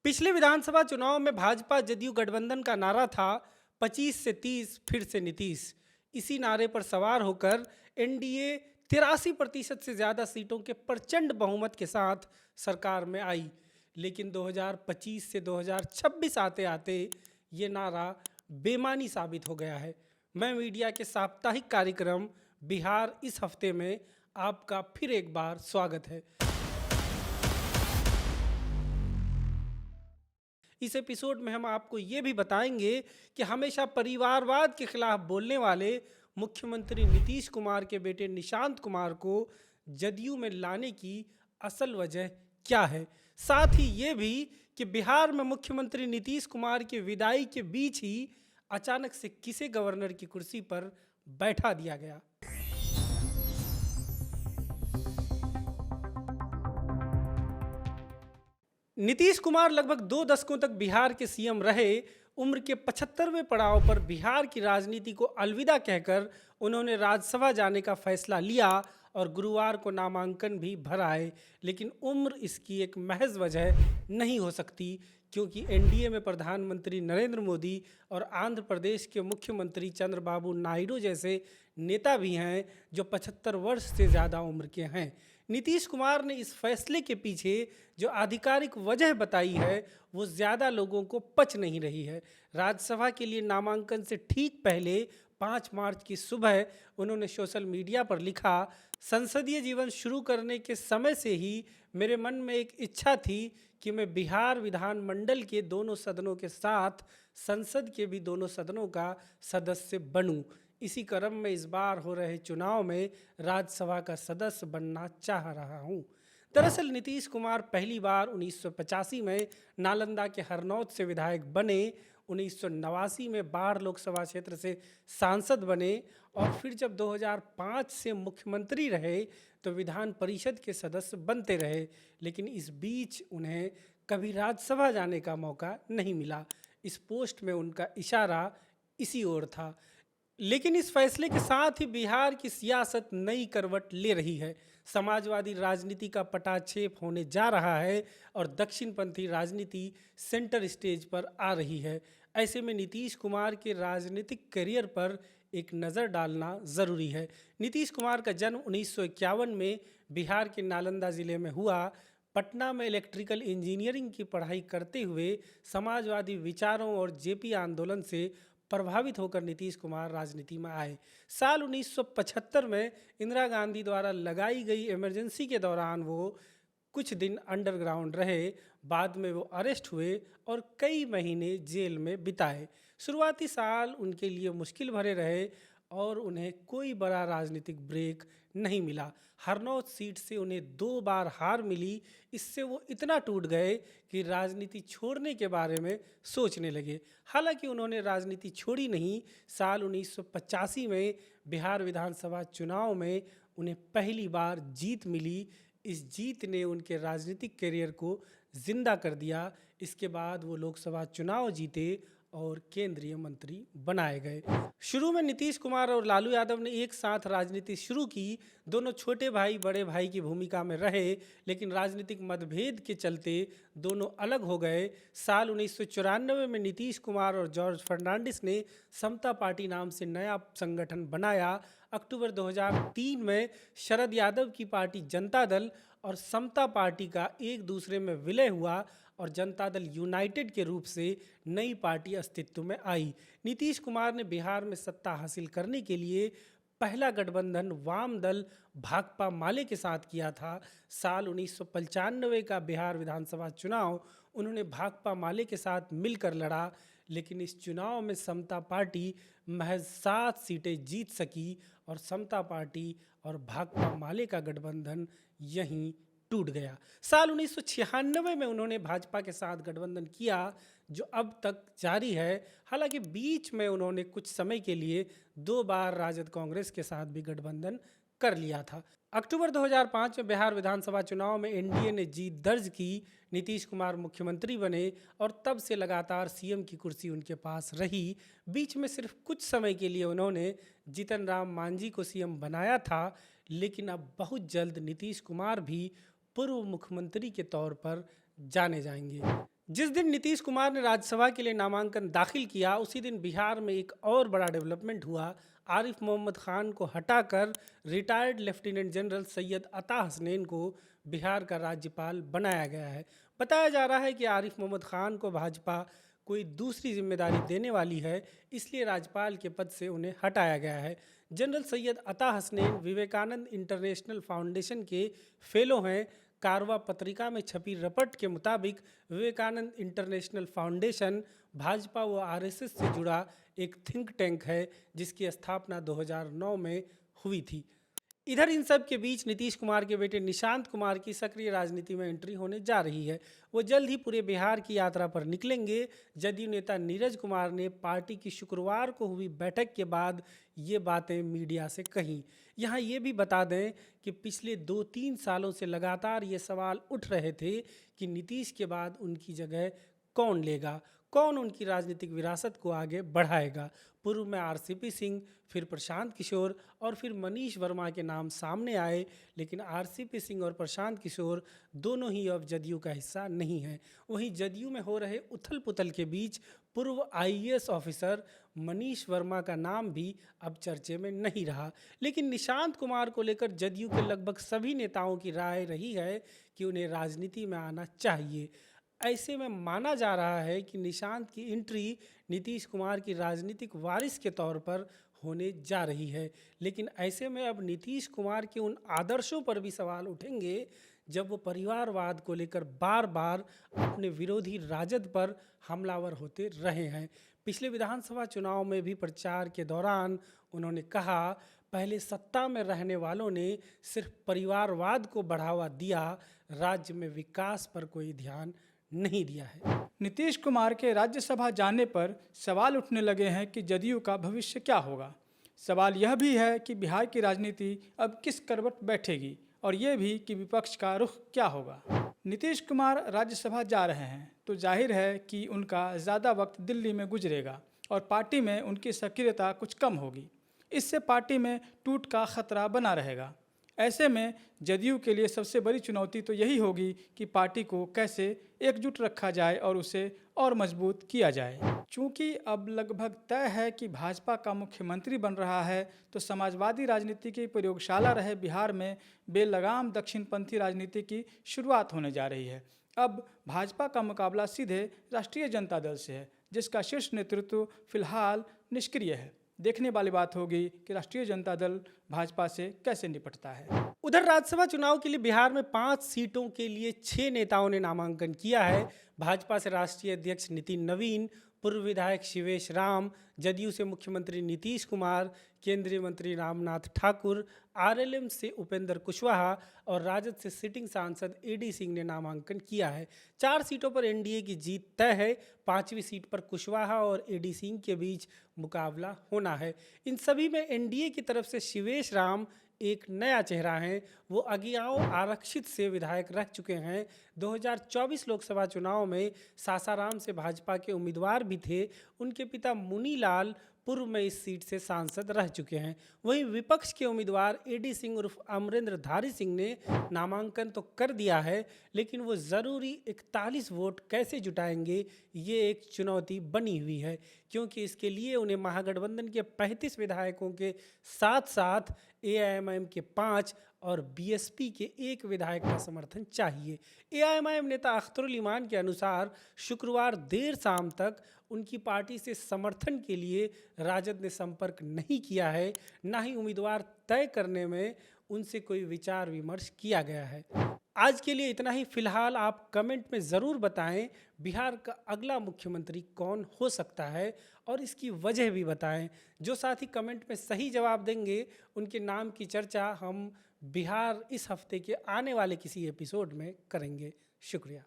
पिछले विधानसभा चुनाव में भाजपा जदयू गठबंधन का नारा था 25 से 30 फिर से नीतीश। इसी नारे पर सवार होकर एनडीए 83% से ज़्यादा सीटों के प्रचंड बहुमत के साथ सरकार में आई। लेकिन 2025 से 2026 आते आते ये नारा बेमानी साबित हो गया है। मैं मीडिया के साप्ताहिक कार्यक्रम बिहार इस हफ्ते में आपका फिर एक बार स्वागत है। इस एपिसोड में हम आपको ये भी बताएंगे कि हमेशा परिवारवाद के खिलाफ बोलने वाले मुख्यमंत्री नीतीश कुमार के बेटे निशांत कुमार को जदयू में लाने की असल वजह क्या है। साथ ही ये भी कि बिहार में मुख्यमंत्री नीतीश कुमार की विदाई के बीच ही अचानक से किसे गवर्नर की कुर्सी पर बैठा दिया गया। नीतीश कुमार लगभग 2 दशकों तक बिहार के सीएम रहे। उम्र के 75वें पड़ाव पर बिहार की राजनीति को अलविदा कहकर उन्होंने राज्यसभा जाने का फैसला लिया और गुरुवार को नामांकन भी भर आए। लेकिन उम्र इसकी एक महज वजह नहीं हो सकती, क्योंकि एनडीए में प्रधानमंत्री नरेंद्र मोदी और आंध्र प्रदेश के मुख्यमंत्री चंद्रबाबू नायडू जैसे नेता भी हैं जो 75 वर्ष से ज़्यादा उम्र के हैं। नीतीश कुमार ने इस फैसले के पीछे जो आधिकारिक वजह बताई है वो ज़्यादा लोगों को पच नहीं रही है। राज्यसभा के लिए नामांकन से ठीक पहले 5 मार्च की सुबह उन्होंने सोशल मीडिया पर लिखा, संसदीय जीवन शुरू करने के समय से ही मेरे मन में एक इच्छा थी कि मैं बिहार विधानमंडल के दोनों सदनों के साथ संसद के भी दोनों सदनों का सदस्य बनूं। इसी क्रम में इस बार हो रहे चुनाव में राज्यसभा का सदस्य बनना चाह रहा हूं। दरअसल नीतीश कुमार पहली बार 1985 में नालंदा के हरनौत से विधायक बने, 1989 में बाढ़ लोकसभा क्षेत्र से सांसद बने और फिर जब 2005 से मुख्यमंत्री रहे तो विधान परिषद के सदस्य बनते रहे। लेकिन इस बीच उन्हें कभी राज्यसभा जाने का मौका नहीं मिला। इस पोस्ट में उनका इशारा इसी ओर था। लेकिन इस फैसले के साथ ही बिहार की सियासत नई करवट ले रही है। समाजवादी राजनीति का पटाक्षेप होने जा रहा है और दक्षिणपंथी राजनीति सेंटर स्टेज पर आ रही है। ऐसे में नीतीश कुमार के राजनीतिक करियर पर एक नज़र डालना ज़रूरी है। नीतीश कुमार का जन्म 1951 में बिहार के नालंदा ज़िले में हुआ। पटना में इलेक्ट्रिकल इंजीनियरिंग की पढ़ाई करते हुए समाजवादी विचारों और जेपी आंदोलन से प्रभावित होकर नीतीश कुमार राजनीति में आए। साल 1975 में इंदिरा गांधी द्वारा लगाई गई इमरजेंसी के दौरान वो कुछ दिन अंडरग्राउंड रहे। बाद में वो अरेस्ट हुए और कई महीने जेल में बिताए। शुरुआती साल उनके लिए मुश्किल भरे रहे और उन्हें कोई बड़ा राजनीतिक ब्रेक नहीं मिला। हरनौत सीट से उन्हें 2 बार हार मिली। इससे वो इतना टूट गए कि राजनीति छोड़ने के बारे में सोचने लगे। हालांकि उन्होंने राजनीति छोड़ी नहीं। साल 1985 में बिहार विधानसभा चुनाव में उन्हें पहली बार जीत मिली। इस जीत ने उनके राजनीतिक करियर को जिंदा कर दिया। इसके बाद वो लोकसभा चुनाव जीते और केंद्रीय मंत्री बनाए गए। शुरू में नीतीश कुमार और लालू यादव ने एक साथ राजनीति शुरू की। दोनों छोटे भाई बड़े भाई की भूमिका में रहे, लेकिन राजनीतिक मतभेद के चलते दोनों अलग हो गए। साल 1994 में नीतीश कुमार और जॉर्ज फर्नांडिस ने समता पार्टी नाम से नया संगठन बनाया। अक्टूबर 2003 में शरद यादव की पार्टी जनता दल और समता पार्टी का एक दूसरे में विलय हुआ और जनता दल यूनाइटेड के रूप से नई पार्टी अस्तित्व में आई। नीतीश कुमार ने बिहार में सत्ता हासिल करने के लिए पहला गठबंधन वाम दल भाकपा माले के साथ किया था। साल 1995 का बिहार विधानसभा चुनाव उन्होंने भाकपा माले के साथ मिलकर लड़ा, लेकिन इस चुनाव में समता पार्टी महज 7 सीटें जीत सकी और समता पार्टी और भाकपा माले का गठबंधन यहीं टूट गया। साल 1996 में उन्होंने भाजपा के साथ गठबंधन किया जो अब तक जारी है। हालांकि बीच में उन्होंने कुछ समय के लिए 2 बार राजद कांग्रेस के साथ भी गठबंधन कर लिया था। अक्टूबर 2005 में बिहार विधानसभा चुनाव में एनडीए ने जीत दर्ज की। नीतीश कुमार मुख्यमंत्री बने और तब से लगातार सीएम की कुर्सी उनके पास रही। बीच में सिर्फ कुछ समय के लिए उन्होंने जीतन राम मांझी को सीएम बनाया था, लेकिन अब बहुत जल्द नीतीश कुमार भी पूर्व मुख्यमंत्री के तौर पर जाने जाएंगे। जिस दिन नीतीश कुमार ने राज्यसभा के लिए नामांकन दाखिल किया, उसी दिन बिहार में एक और बड़ा डेवलपमेंट हुआ। आरिफ मोहम्मद खान को हटाकर रिटायर्ड लेफ्टिनेंट जनरल सैयद अता हसनैन को बिहार का राज्यपाल बनाया गया है। बताया जा रहा है कि आरिफ मोहम्मद खान को भाजपा कोई दूसरी जिम्मेदारी देने वाली है, इसलिए राज्यपाल के पद से उन्हें हटाया गया है। जनरल सैयद अता हसनैन विवेकानंद इंटरनेशनल फाउंडेशन के फेलो हैं। कारवा पत्रिका में छपी रिपोर्ट के मुताबिक विवेकानंद इंटरनेशनल फाउंडेशन भाजपा व आरएसएस से जुड़ा एक थिंक टैंक है, जिसकी स्थापना 2009 में हुई थी। इधर इन सब के बीच नीतीश कुमार के बेटे निशांत कुमार की सक्रिय राजनीति में एंट्री होने जा रही है। वो जल्द ही पूरे बिहार की यात्रा पर निकलेंगे। जदयू नेता नीरज कुमार ने पार्टी की शुक्रवार को हुई बैठक के बाद ये बातें मीडिया से कहीं। यहाँ ये भी बता दें कि पिछले 2-3 सालों से लगातार ये सवाल उठ रहे थे कि नीतीश के बाद उनकी जगह कौन लेगा, कौन उनकी राजनीतिक विरासत को आगे बढ़ाएगा। पूर्व में आरसीपी सिंह, फिर प्रशांत किशोर और फिर मनीष वर्मा के नाम सामने आए, लेकिन आरसीपी सिंह और प्रशांत किशोर दोनों ही अब जदयू का हिस्सा नहीं हैं। वहीं जदयू में हो रहे उथल पुथल के बीच पूर्व आईएएस ऑफिसर मनीष वर्मा का नाम भी अब चर्चे में नहीं रहा। लेकिन निशांत कुमार को लेकर जदयू के लगभग सभी नेताओं की राय रही है कि उन्हें राजनीति में आना चाहिए। ऐसे में माना जा रहा है कि निशांत की एंट्री नीतीश कुमार की राजनीतिक वारिस के तौर पर होने जा रही है। लेकिन ऐसे में अब नीतीश कुमार के उन आदर्शों पर भी सवाल उठेंगे जब वो परिवारवाद को लेकर बार बार अपने विरोधी राजद पर हमलावर होते रहे हैं। पिछले विधानसभा चुनाव में भी प्रचार के दौरान उन्होंने कहा, पहले सत्ता में रहने वालों ने सिर्फ परिवारवाद को बढ़ावा दिया, राज्य में विकास पर कोई ध्यान नहीं दिया है। नीतीश कुमार के राज्यसभा जाने पर सवाल उठने लगे हैं कि जदयू का भविष्य क्या होगा। सवाल यह भी है कि बिहार की राजनीति अब किस करवट बैठेगी और ये भी कि विपक्ष का रुख क्या होगा। नीतीश कुमार राज्यसभा जा रहे हैं तो जाहिर है कि उनका ज़्यादा वक्त दिल्ली में गुजरेगा और पार्टी में उनकी सक्रियता कुछ कम होगी। इससे पार्टी में टूट का खतरा बना रहेगा। ऐसे में जदयू के लिए सबसे बड़ी चुनौती तो यही होगी कि पार्टी को कैसे एकजुट रखा जाए और उसे और मजबूत किया जाए। चूँकि अब लगभग तय है कि भाजपा का मुख्यमंत्री बन रहा है, तो समाजवादी राजनीति की प्रयोगशाला रहे बिहार में बेलगाम दक्षिणपंथी राजनीति की शुरुआत होने जा रही है। अब भाजपा का मुकाबला सीधे राष्ट्रीय जनता दल से है, जिसका शीर्ष नेतृत्व फिलहाल निष्क्रिय है। देखने वाली बात होगी कि राष्ट्रीय जनता दल भाजपा से कैसे निपटता है। उधर राज्यसभा चुनाव के लिए बिहार में 5 सीटों के लिए 6 नेताओं ने नामांकन किया है। भाजपा से राष्ट्रीय अध्यक्ष नितिन नवीन, पूर्व विधायक शिवेश राम, जदयू से मुख्यमंत्री नीतीश कुमार, केंद्रीय मंत्री रामनाथ ठाकुर, आरएलएम से उपेंद्र कुशवाहा और राजद से सिटिंग सांसद एडी सिंह ने नामांकन किया है। 4 सीटों पर एनडीए की जीत तय है। 5वीं सीट पर कुशवाहा और एडी सिंह के बीच मुकाबला होना है। इन सभी में एनडीए की तरफ से शिवेश राम एक नया चेहरा हैं। वो अगियाओं आरक्षित से विधायक रह चुके हैं। 2024 लोकसभा चुनाव में सासाराम से भाजपा के उम्मीदवार भी थे। उनके पिता मुनीलाल पूर्व में इस सीट से सांसद रह चुके हैं। वहीं विपक्ष के उम्मीदवार एडी सिंह उर्फ अमरेंद्र धारी सिंह ने नामांकन तो कर दिया है, लेकिन वो ज़रूरी 41 वोट कैसे जुटाएंगे, ये एक चुनौती बनी हुई है, क्योंकि इसके लिए उन्हें महागठबंधन के 35 विधायकों के साथ साथ एआईएमआईएम के 5 और बीएसपी के 1 विधायक का समर्थन चाहिए। एआईएमआईएम नेता अख्तरुल ईमान के अनुसार शुक्रवार देर शाम तक उनकी पार्टी से समर्थन के लिए राजद ने संपर्क नहीं किया है, ना ही उम्मीदवार तय करने में उनसे कोई विचार विमर्श किया गया है। आज के लिए इतना ही। फिलहाल आप कमेंट में ज़रूर बताएं बिहार का अगला मुख्यमंत्री कौन हो सकता है और इसकी वजह भी बताएं। जो साथी कमेंट में सही जवाब देंगे उनके नाम की चर्चा हम बिहार इस हफ्ते के आने वाले किसी एपिसोड में करेंगे। शुक्रिया।